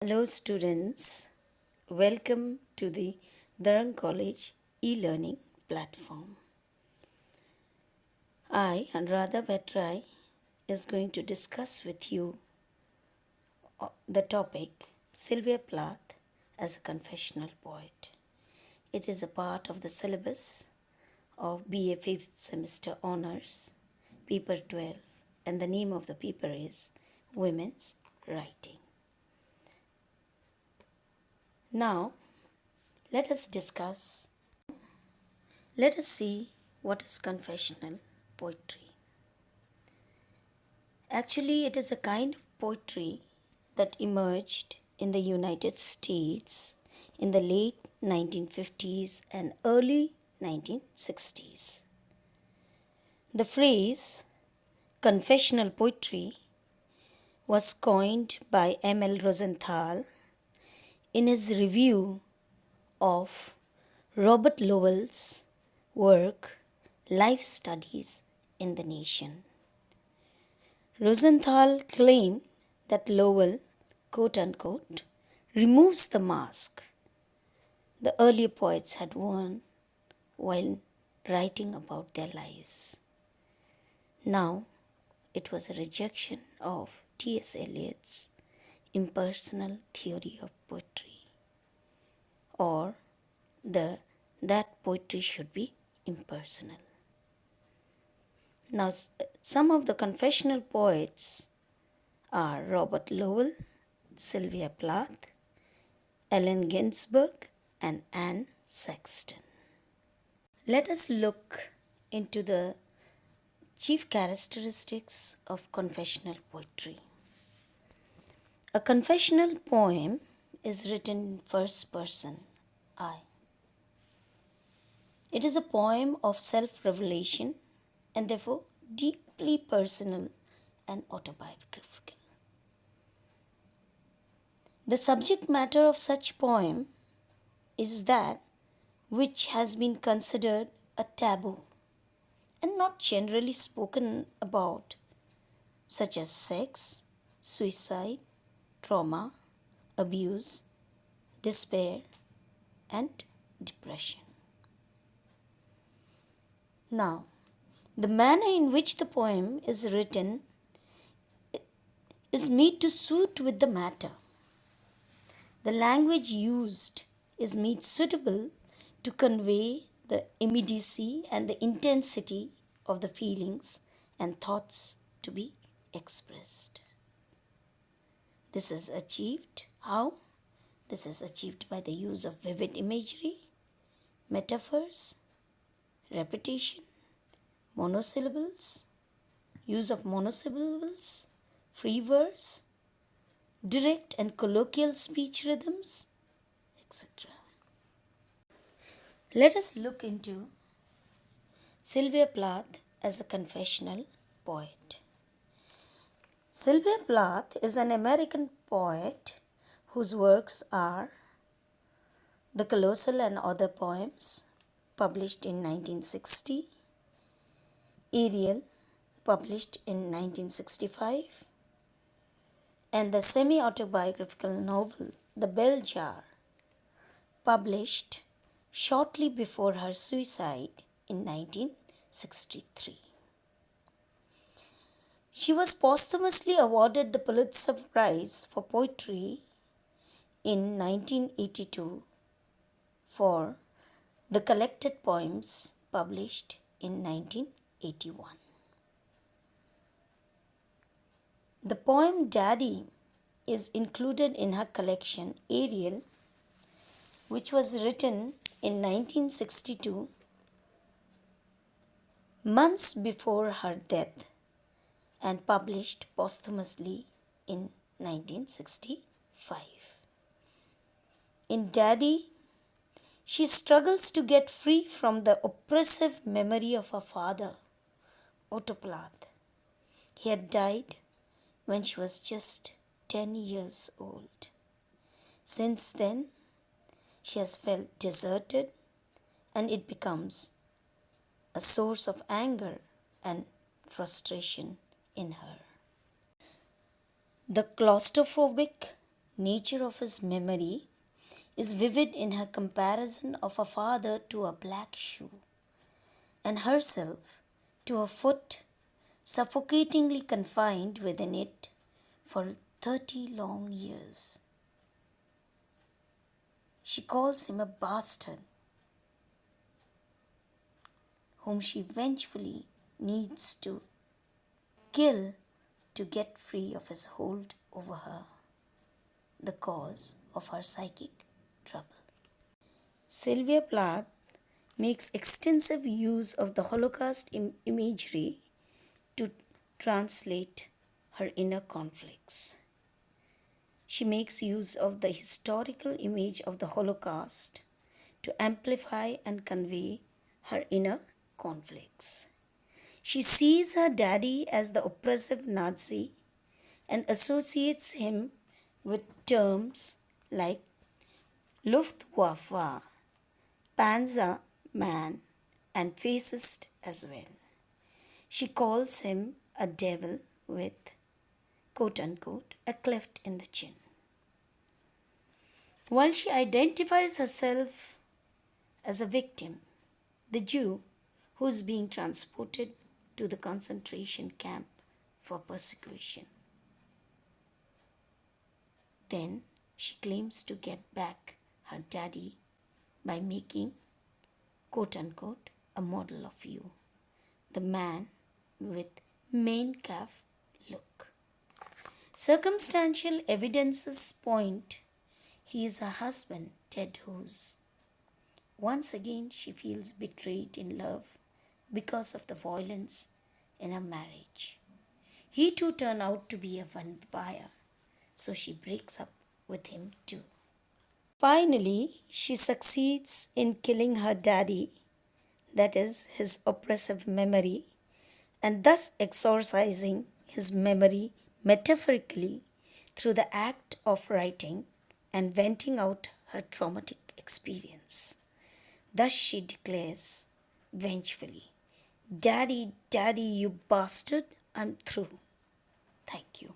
Hello students, welcome to the Durham College e-learning platform. I, Anuradha Bhattrai, is going to discuss with you the topic Sylvia Plath as a confessional poet. It is a part of the syllabus of BA 5th semester honors, paper 12, and the name of the paper is Women's Writing. Now, let us see what is confessional poetry. Actually, it is a kind of poetry that emerged in the United States in the late 1950s and early 1960s. The phrase confessional poetry was coined by M.L. Rosenthal in his review of Robert Lowell's work Life Studies in the Nation. Rosenthal claimed that Lowell, quote unquote, removes the mask the earlier poets had worn while writing about their lives. Now, it was a rejection of T.S. Eliot's impersonal theory of poetry, or that poetry should be impersonal. Now, some of the confessional poets are Robert Lowell, Sylvia Plath, Allen Ginsberg, and Anne Sexton. Let us look into the chief characteristics of confessional poetry. A confessional poem is written in first person, I. It is a poem of self-revelation and therefore deeply personal and autobiographical. The subject matter of such poem is that which has been considered a taboo and not generally spoken about, such as sex, suicide, trauma, abuse, despair, and depression. Now, the manner in which the poem is written is made to suit with the matter. The language used is made suitable to convey the immediacy and the intensity of the feelings and thoughts to be expressed. This is achieved how? This is achieved by the use of vivid imagery, metaphors, repetition, monosyllables, use of monosyllables, free verse, direct and colloquial speech rhythms, etc. Let us look into Sylvia Plath as a confessional poet. Sylvia Plath is an American poet whose works are The Colossal and Other Poems, published in 1960, Ariel, published in 1965, and the semi-autobiographical novel The Bell Jar, published shortly before her suicide in 1963. She was posthumously awarded the Pulitzer Prize for Poetry in 1982 for the collected poems published in 1981. The poem Daddy is included in her collection Ariel, which was written in 1962, months before her death, and published posthumously in 1965. In Daddy, she struggles to get free from the oppressive memory of her father, Otto Plath. He had died when she was just 10 years old. Since then, she has felt deserted, and it becomes a source of anger and frustration in her. The claustrophobic nature of his memory is vivid in her comparison of her father to a black shoe and herself to a foot suffocatingly confined within it for 30 long years. She calls him a bastard whom she vengefully needs to kill to get free of his hold over her, the cause of her psychic trouble. Sylvia Plath makes extensive use of the Holocaust imagery to translate her inner conflicts. She makes use of the historical image of the Holocaust to amplify and convey her inner conflicts. She sees her daddy as the oppressive Nazi and associates him with terms like Luftwaffe, Panzer Man, and fascist as well. She calls him a devil with, quote unquote, a cleft in the chin. While she identifies herself as a victim, the Jew who is being transported to the concentration camp for persecution. Then she claims to get back her daddy by making, quote unquote, a model of you, the man with Mein Kampf look. Circumstantial evidences point he is her husband, Ted Hughes. Once again, she feels betrayed in love because of the violence in her marriage. He too turned out to be a vampire, so she breaks up with him too. Finally, she succeeds in killing her daddy, that is, his oppressive memory, and thus exorcising his memory metaphorically through the act of writing and venting out her traumatic experience. Thus she declares vengefully, "Daddy, Daddy, you bastard, I'm through." Thank you.